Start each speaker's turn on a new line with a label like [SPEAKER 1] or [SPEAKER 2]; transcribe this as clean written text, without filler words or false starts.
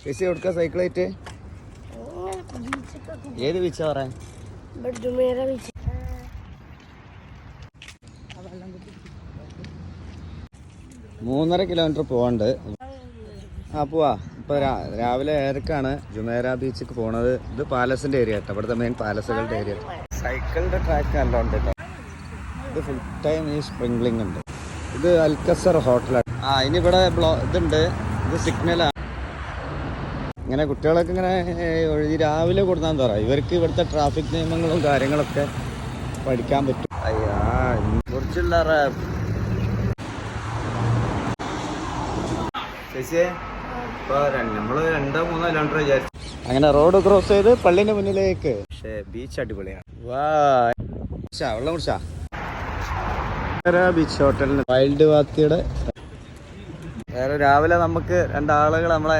[SPEAKER 1] ചേച്ചി എവിടുക്ക സൈക്കിളായിട്ട്? ഏത് ബീച്ചാ പറയാൻ? 3.5 കിലോമീറ്റർ പോവാണ്ട്. പോവാ. ഇപ്പൊ രാവിലെ 7:00 ജുമേര ബീച്ചിക്ക് പോണത്. ഇത് പാലസിന്റെ ഏരിയ കേട്ടോ, ഇവിടുത്തെ മെയിൻ പാലസുകളുടെ ഏരിയ. സൈക്കിളിന്റെ ട്രാക്ക് നല്ലോണ്ട് കേട്ടോ. ഇത് ഫുൾ ടൈം ഈ സ്പ്രിംഗ്ലിംഗ് ഉണ്ട്. ഇത് അൽക്കസർ ഹോട്ടലാണ്. ഇനി ഇവിടെ ഇതുണ്ട്. ഇത് സിഗ്നലാണ്. ഇങ്ങനെ കുട്ടികളൊക്കെ ഇങ്ങനെ രാവിലെ കൊടുത്താൽ എന്താ പറയുക, ഇവർക്ക് ഇവിടുത്തെ ട്രാഫിക് നിയമങ്ങളും കാര്യങ്ങളൊക്കെ പഠിക്കാൻ പറ്റും. കുറിച്ചുള്ള ചേച്ചിയെ ഇപ്പൊ നമ്മള് 2-3 കിലോമീറ്റർ വിചാരിച്ചു. അങ്ങനെ റോഡ് ക്രോസ് ചെയ്ത് പള്ളിന്റെ മുന്നിലേക്ക്. പക്ഷേ ബീച്ച് അടിപൊളിയാണ്. വെള്ളം കുടിച്ചാ? ബീച്ച് ഹോട്ടലിന് വൈൽഡ് വാത്തിയുടെ വേറെ രാവിലെ നമുക്ക് 2 ആളുകൾ നമ്മളെ